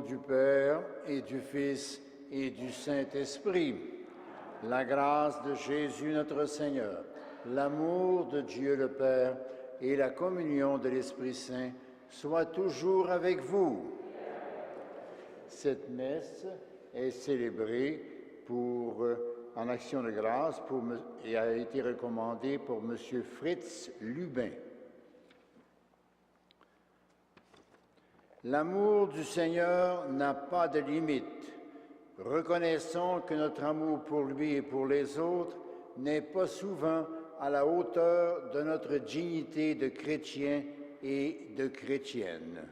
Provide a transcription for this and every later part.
du Père et du Fils et du Saint-Esprit, la grâce de Jésus notre Seigneur, l'amour de Dieu le Père et la communion de l'Esprit Saint soient toujours avec vous. Cette messe est célébrée en action de grâce et a été recommandée pour M. Fritz Lubin. L'amour du Seigneur n'a pas de limite. Reconnaissons que notre amour pour lui et pour les autres n'est pas souvent à la hauteur de notre dignité de chrétien et de chrétienne.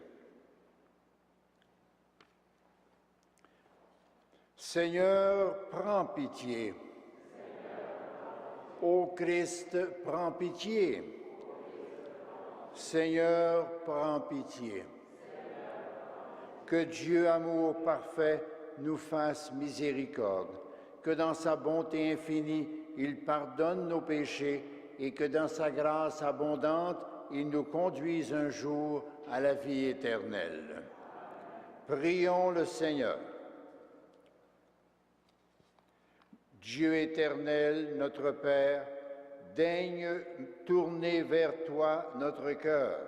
Seigneur, prends pitié. Ô Christ, prends pitié. Seigneur, prends pitié. Que Dieu, amour parfait, nous fasse miséricorde, que dans sa bonté infinie, il pardonne nos péchés et que dans sa grâce abondante, il nous conduise un jour à la vie éternelle. Prions le Seigneur. Dieu éternel, notre Père, daigne tourner vers toi notre cœur,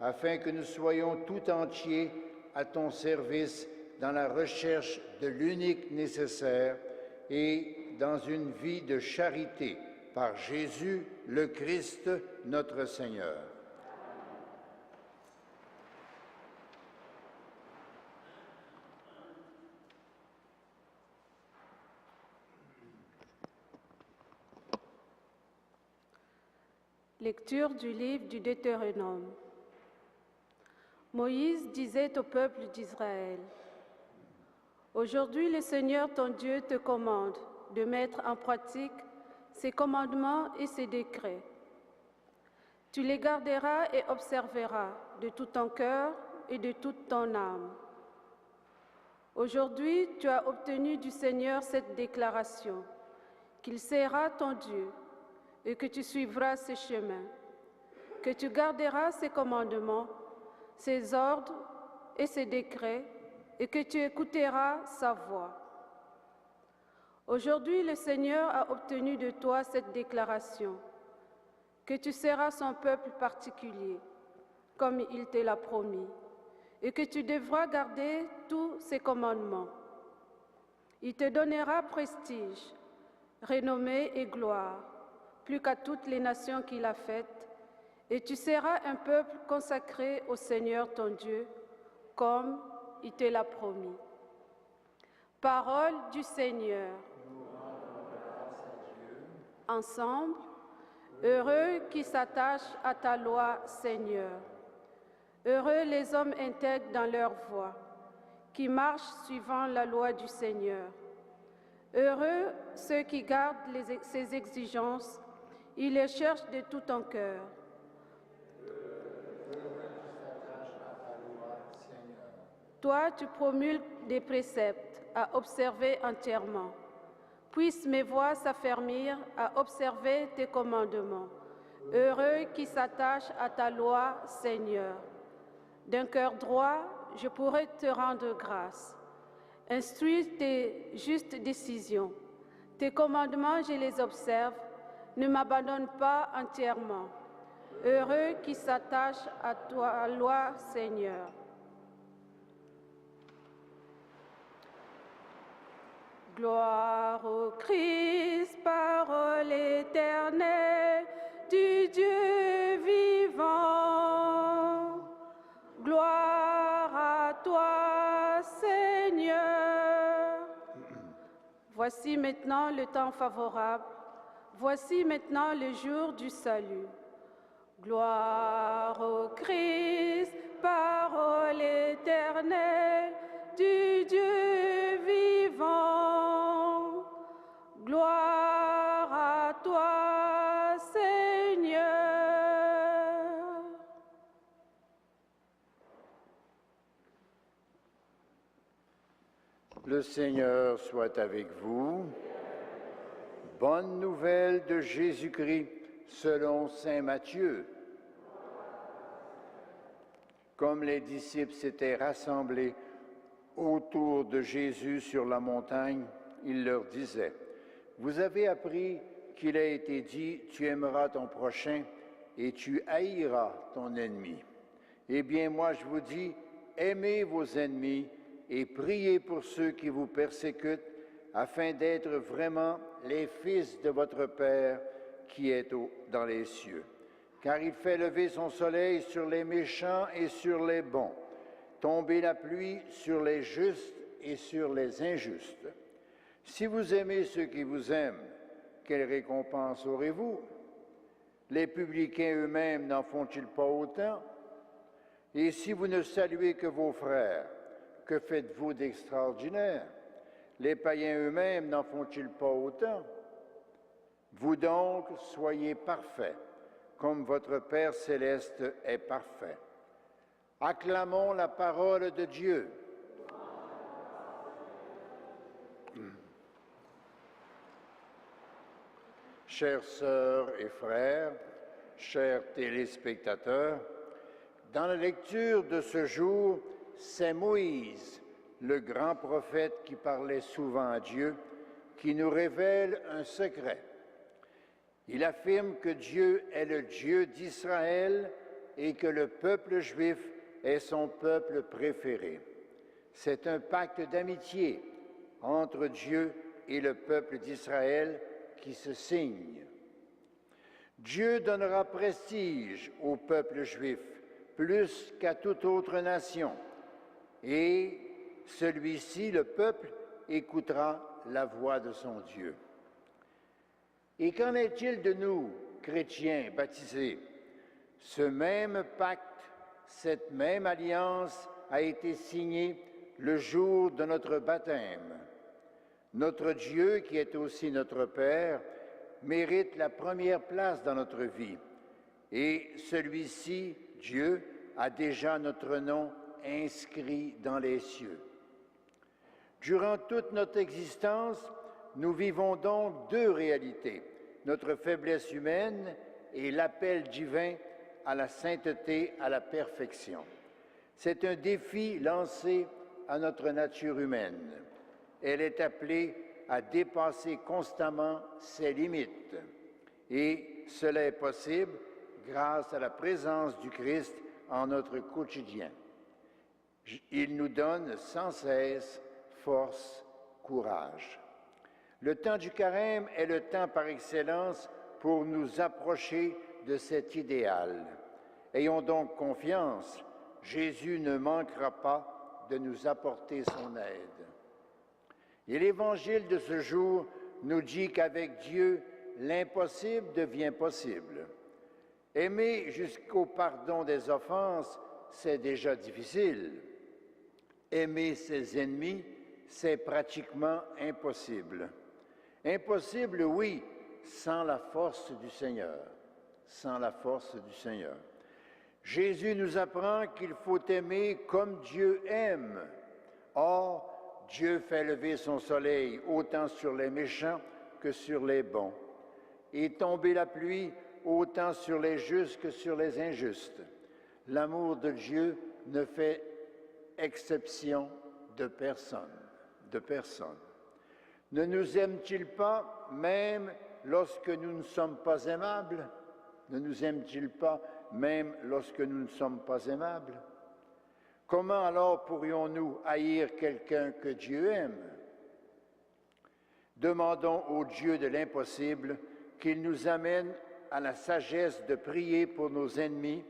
afin que nous soyons tout entiers à ton service dans la recherche de l'unique nécessaire et dans une vie de charité par Jésus le Christ, notre Seigneur. Lecture du livre du Deutéronome. Moïse disait au peuple d'Israël, « Aujourd'hui le Seigneur ton Dieu te commande de mettre en pratique ses commandements et ses décrets. Tu les garderas et observeras de tout ton cœur et de toute ton âme. Aujourd'hui tu as obtenu du Seigneur cette déclaration, qu'il sera ton Dieu et que tu suivras ses chemins, que tu garderas ses commandements, ses ordres et ses décrets, et que tu écouteras sa voix. Aujourd'hui, le Seigneur a obtenu de toi cette déclaration, que tu seras son peuple particulier, comme il te l'a promis, et que tu devras garder tous ses commandements. Il te donnera prestige, renommée et gloire, plus qu'à toutes les nations qu'il a faites, et tu seras un peuple consacré au Seigneur ton Dieu, comme il te l'a promis. Parole du Seigneur. Ensemble, heureux qui s'attachent à ta loi, Seigneur. Heureux les hommes intègres dans leur voie, qui marchent suivant la loi du Seigneur. Heureux ceux qui gardent ses exigences, ils les cherchent de tout ton cœur. Toi, tu promulgues des préceptes à observer entièrement. Puissent mes voies s'affermir à observer tes commandements. Heureux qui s'attachent à ta loi, Seigneur. D'un cœur droit, je pourrai te rendre grâce. Instruis tes justes décisions. Tes commandements, je les observe. Ne m'abandonne pas entièrement. Heureux qui s'attachent à ta loi, Seigneur. Gloire au Christ, parole éternelle du Dieu vivant. Gloire à toi, Seigneur. Voici maintenant le temps favorable. Voici maintenant le jour du salut. Gloire au Christ, parole éternelle du Dieu vivant. Gloire à toi, Seigneur. Le Seigneur soit avec vous. Bonne nouvelle de Jésus-Christ selon saint Matthieu. Comme les disciples s'étaient rassemblés Autour de Jésus sur la montagne, il leur disait, « Vous avez appris qu'il a été dit, tu aimeras ton prochain et tu haïras ton ennemi. Eh bien, moi, je vous dis, aimez vos ennemis et priez pour ceux qui vous persécutent, afin d'être vraiment les fils de votre Père qui est dans les cieux. Car il fait lever son soleil sur les méchants et sur les bons, tomber la pluie sur les justes et sur les injustes. Si vous aimez ceux qui vous aiment, quelle récompense aurez-vous? Les publicains eux-mêmes n'en font-ils pas autant? Et si vous ne saluez que vos frères, que faites-vous d'extraordinaire? Les païens eux-mêmes n'en font-ils pas autant? Vous donc, soyez parfaits, comme votre Père céleste est parfait. Acclamons la parole de Dieu. Chères sœurs et frères, chers téléspectateurs, dans la lecture de ce jour, c'est Moïse, le grand prophète qui parlait souvent à Dieu, qui nous révèle un secret. Il affirme que Dieu est le Dieu d'Israël et que le peuple juif est son peuple préféré. C'est un pacte d'amitié entre Dieu et le peuple d'Israël qui se signe. Dieu donnera prestige au peuple juif plus qu'à toute autre nation, et celui-ci, le peuple, écoutera la voix de son Dieu. Et qu'en est-il de nous, chrétiens baptisés? Ce même pacte, cette même alliance a été signée le jour de notre baptême. Notre Dieu, qui est aussi notre Père, mérite la première place dans notre vie. Et celui-ci, Dieu, a déjà notre nom inscrit dans les cieux. Durant toute notre existence, nous vivons donc deux réalités, notre faiblesse humaine et l'appel divin à la sainteté, à la perfection. C'est un défi lancé à notre nature humaine. Elle est appelée à dépasser constamment ses limites. Et cela est possible grâce à la présence du Christ en notre quotidien. Il nous donne sans cesse force, courage. Le temps du carême est le temps par excellence pour nous approcher de cet idéal. Ayons donc confiance, Jésus ne manquera pas de nous apporter son aide. Et l'Évangile de ce jour nous dit qu'avec Dieu, l'impossible devient possible. Aimer jusqu'au pardon des offenses, c'est déjà difficile. Aimer ses ennemis, c'est pratiquement impossible. Impossible, oui, sans la force du Seigneur. Sans la force du Seigneur. Jésus nous apprend qu'il faut aimer comme Dieu aime. Or, Dieu fait lever son soleil autant sur les méchants que sur les bons, et tomber la pluie autant sur les justes que sur les injustes. L'amour de Dieu ne fait exception de personne, de personne. Ne nous aime-t-il pas même lorsque nous ne sommes pas aimables? Ne nous aime-t-il pas même lorsque nous ne sommes pas aimables? Comment alors pourrions-nous haïr quelqu'un que Dieu aime? Demandons au Dieu de l'impossible qu'il nous amène à la sagesse de prier pour nos ennemis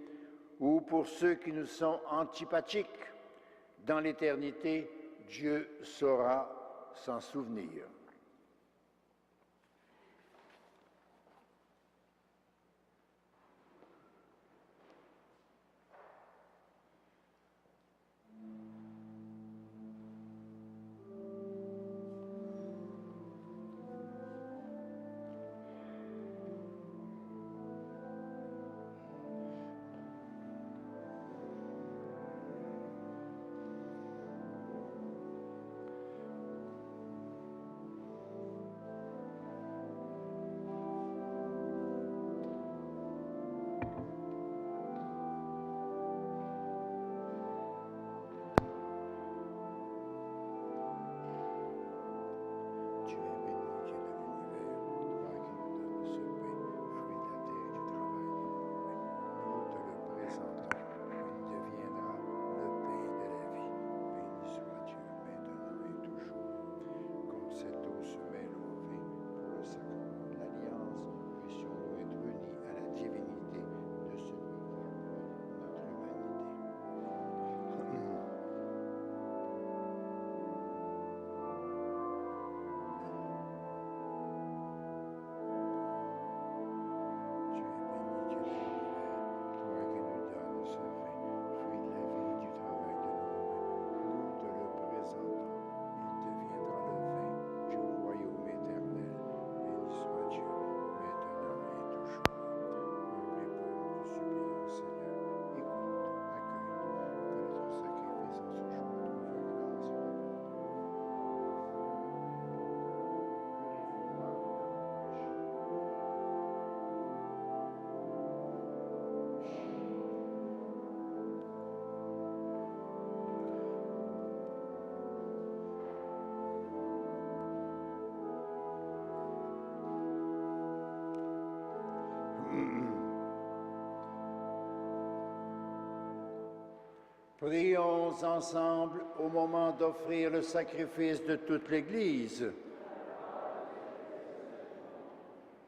ou pour ceux qui nous sont antipathiques. Dans l'éternité, Dieu saura s'en souvenir. Prions ensemble au moment d'offrir le sacrifice de toute l'Église.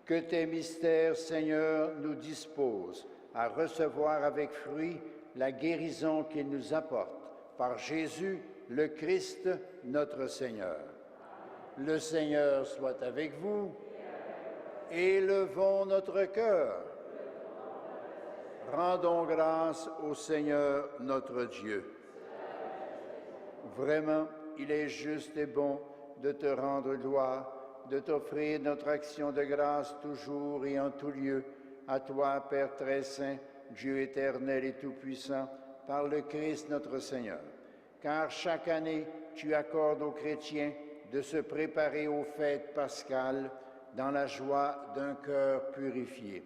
Que tes mystères, Seigneur, nous disposent à recevoir avec fruit la guérison qu'ils nous apportent. Par Jésus, le Christ, notre Seigneur. Le Seigneur soit avec vous. Élevons notre cœur. Rendons grâce au Seigneur notre Dieu. Vraiment, il est juste et bon de te rendre gloire, de t'offrir notre action de grâce toujours et en tout lieu, à toi, Père très saint, Dieu éternel et tout-puissant, par le Christ notre Seigneur. Car chaque année, tu accordes aux chrétiens de se préparer aux fêtes pascales dans la joie d'un cœur purifié.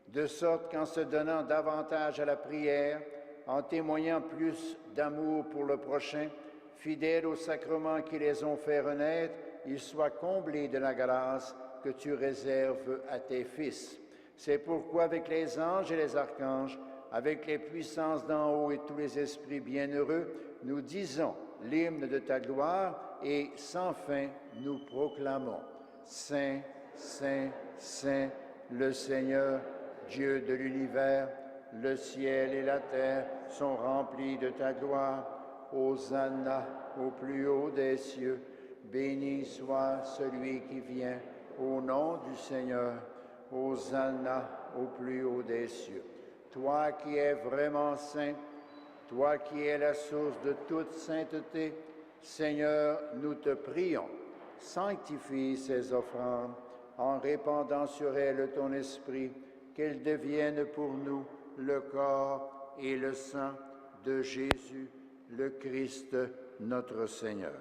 De sorte qu'en se donnant davantage à la prière, en témoignant plus d'amour pour le prochain, fidèles aux sacrements qui les ont fait renaître, ils soient comblés de la grâce que tu réserves à tes fils. C'est pourquoi avec les anges et les archanges, avec les puissances d'en haut et tous les esprits bienheureux, nous disons l'hymne de ta gloire et sans fin nous proclamons. Saint, Saint, Saint, le Seigneur, Dieu de l'univers, le ciel et la terre sont remplis de ta gloire. Hosanna au plus haut des cieux. Béni soit celui qui vient au nom du Seigneur. Hosanna au plus haut des cieux. Toi qui es vraiment saint, toi qui es la source de toute sainteté, Seigneur, nous te prions, sanctifie ces offrandes en répandant sur elles ton esprit, qu'elles deviennent pour nous le corps et le sang de Jésus, le Christ, notre Seigneur.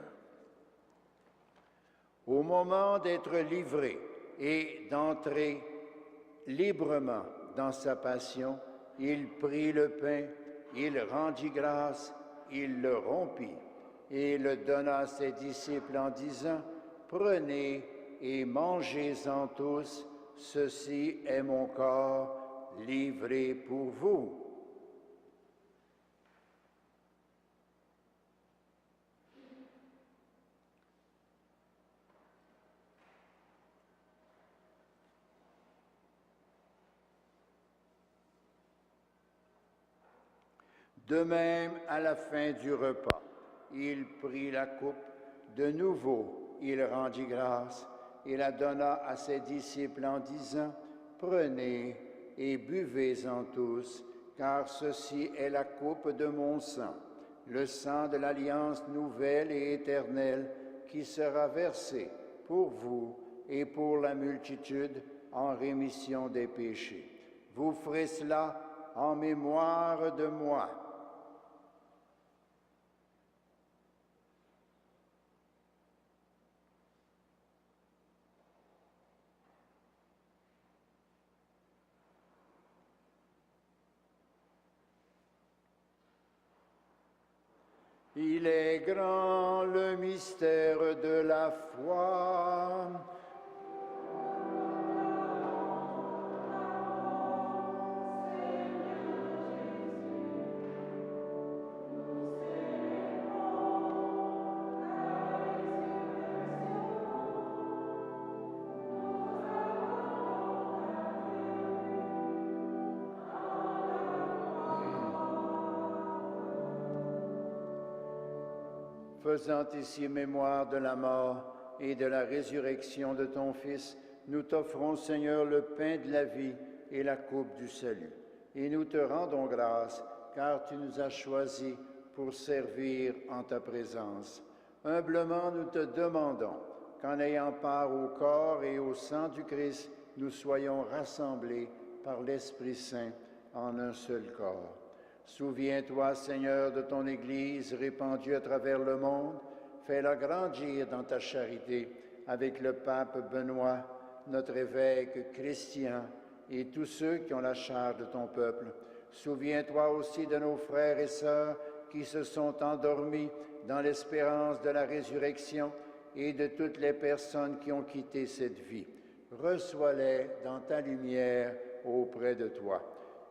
Au moment d'être livré et d'entrer librement dans sa passion, il prit le pain, il rendit grâce, il le rompit et le donna à ses disciples en disant, « Prenez et mangez-en tous, ceci est mon corps livré pour vous. » De même, à la fin du repas, il prit la coupe, de nouveau il rendit grâce et la donna à ses disciples en disant, « Prenez et buvez-en tous, car ceci est la coupe de mon sang, le sang de l'alliance nouvelle et éternelle qui sera versé pour vous et pour la multitude en rémission des péchés. Vous ferez cela en mémoire de moi. » Il est grand le mystère de la foi. Faisant ici mémoire de la mort et de la résurrection de ton Fils, nous t'offrons, Seigneur, le pain de la vie et la coupe du salut. Et nous te rendons grâce, car tu nous as choisis pour servir en ta présence. Humblement, nous te demandons qu'en ayant part au corps et au sang du Christ, nous soyons rassemblés par l'Esprit Saint en un seul corps. Souviens-toi, Seigneur, de ton Église répandue à travers le monde. Fais-la grandir dans ta charité avec le pape Benoît, notre évêque Christian et tous ceux qui ont la charge de ton peuple. Souviens-toi aussi de nos frères et sœurs qui se sont endormis dans l'espérance de la résurrection et de toutes les personnes qui ont quitté cette vie. Reçois-les dans ta lumière auprès de toi.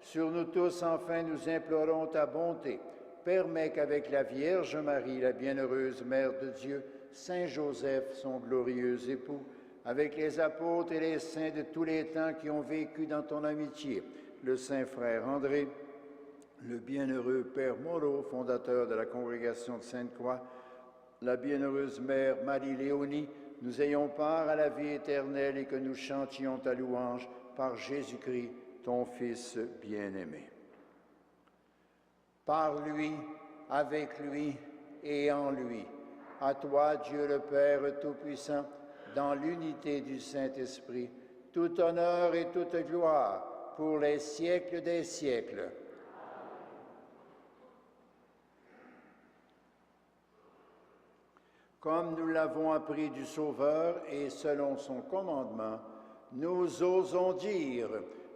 Sur nous tous, enfin, nous implorons ta bonté, permet qu'avec la Vierge Marie, la bienheureuse Mère de Dieu, Saint Joseph, son glorieux époux, avec les apôtres et les saints de tous les temps qui ont vécu dans ton amitié, le Saint Frère André, le bienheureux Père Moreau, fondateur de la congrégation de Sainte-Croix, la bienheureuse Mère Marie-Léonie, nous ayons part à la vie éternelle et que nous chantions ta louange par Jésus-Christ, ton Fils bien-aimé. Par lui, avec lui et en lui, à toi, Dieu le Père Tout-Puissant, dans l'unité du Saint-Esprit, tout honneur et toute gloire pour les siècles des siècles. Comme nous l'avons appris du Sauveur et selon son commandement, nous osons dire,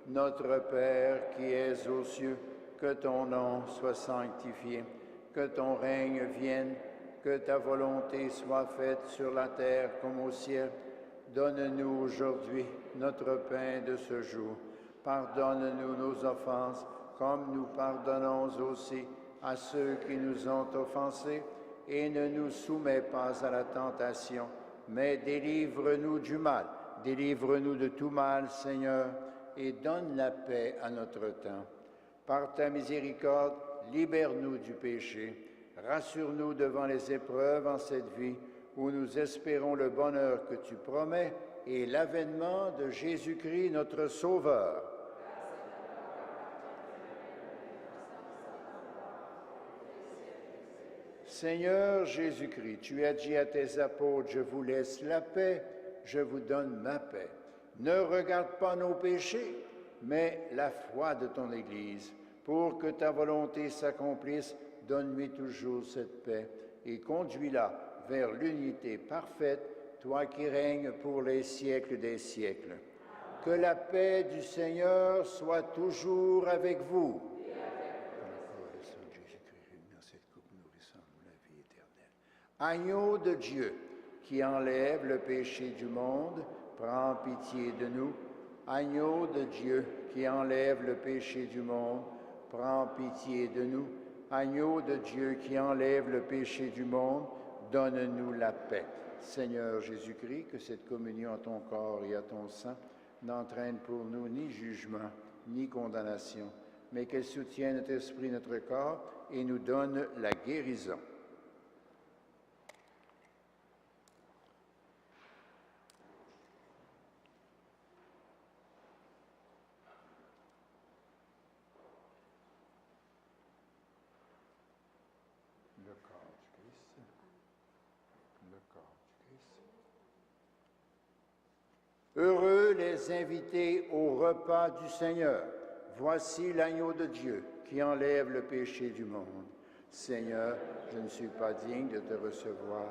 Notre Père qui es aux cieux, que ton nom soit sanctifié, que ton règne vienne, que ta volonté soit faite sur la terre comme au ciel. Donne-nous aujourd'hui notre pain de ce jour. Pardonne-nous nos offenses, comme nous pardonnons aussi à ceux qui nous ont offensés. Et ne nous soumets pas à la tentation, mais délivre-nous du mal. Délivre-nous de tout mal, Seigneur, et donne la paix à notre temps. Par ta miséricorde, libère-nous du péché. Rassure-nous devant les épreuves en cette vie, où nous espérons le bonheur que tu promets et l'avènement de Jésus-Christ, notre Sauveur. Seigneur Jésus-Christ, tu as dit à tes apôtres, je vous laisse la paix, je vous donne ma paix. Ne regarde pas nos péchés, mais la foi de ton Église. Pour que ta volonté s'accomplisse, donne-lui toujours cette paix et conduis-la vers l'unité parfaite, toi qui règnes pour les siècles des siècles. Que la paix du Seigneur soit toujours avec vous. Agneau de Dieu, qui enlève le péché du monde, prends pitié de nous. Agneau de Dieu, qui enlève le péché du monde, prends pitié de nous. Agneau de Dieu, qui enlève le péché du monde, donne-nous la paix. Seigneur Jésus-Christ, que cette communion à ton corps et à ton sang n'entraîne pour nous ni jugement, ni condamnation, mais qu'elle soutienne notre esprit, notre corps, et nous donne la guérison. Heureux les invités au repas du Seigneur. Voici l'agneau de Dieu qui enlève le péché du monde. Seigneur, je ne suis pas digne de te recevoir,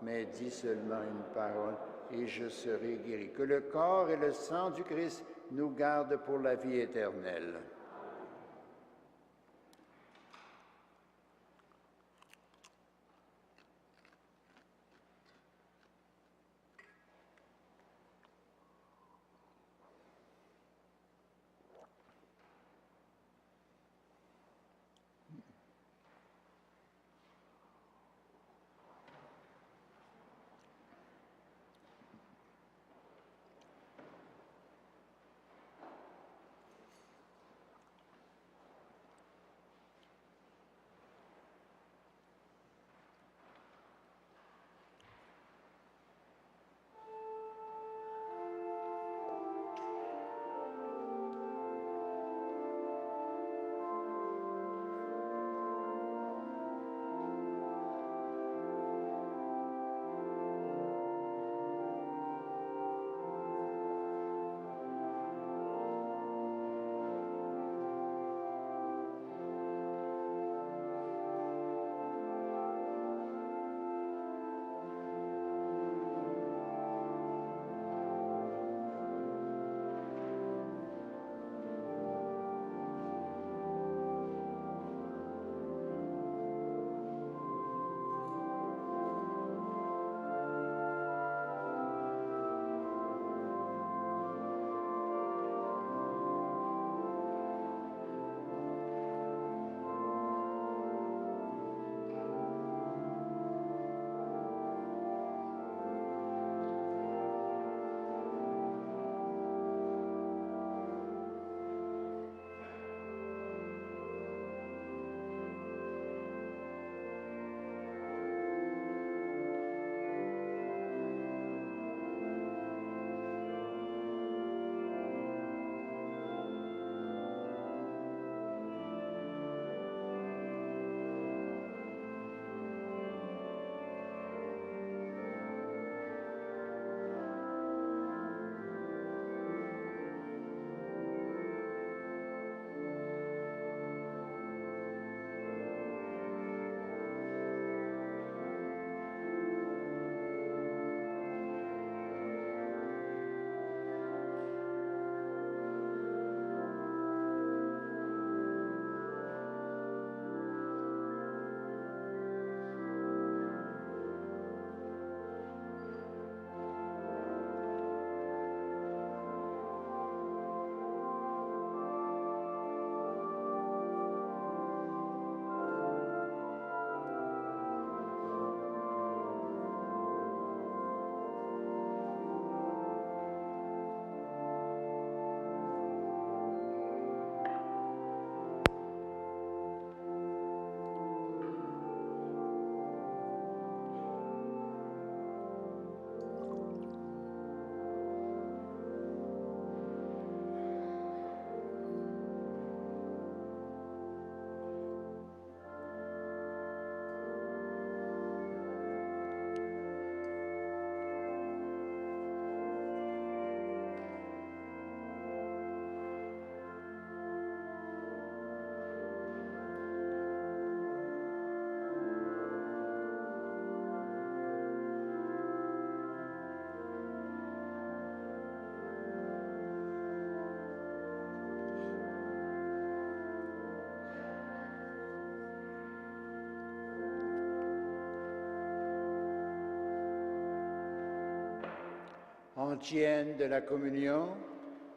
mais dis seulement une parole et je serai guéri. Que le corps et le sang du Christ nous gardent pour la vie éternelle. Antienne de la communion,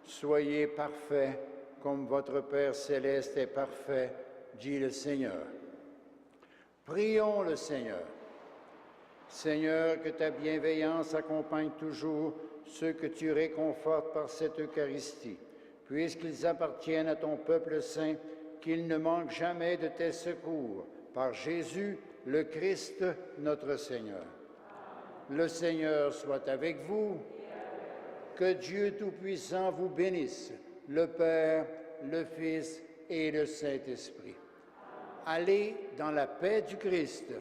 soyez parfaits comme votre Père céleste est parfait, dit le Seigneur. Prions le Seigneur. Seigneur, que ta bienveillance accompagne toujours ceux que tu réconfortes par cette Eucharistie, puisqu'ils appartiennent à ton peuple saint, qu'ils ne manquent jamais de tes secours. Par Jésus, le Christ, notre Seigneur. Le Seigneur soit avec vous. Que Dieu Tout-Puissant vous bénisse, le Père, le Fils et le Saint-Esprit. Allez dans la paix du Christ.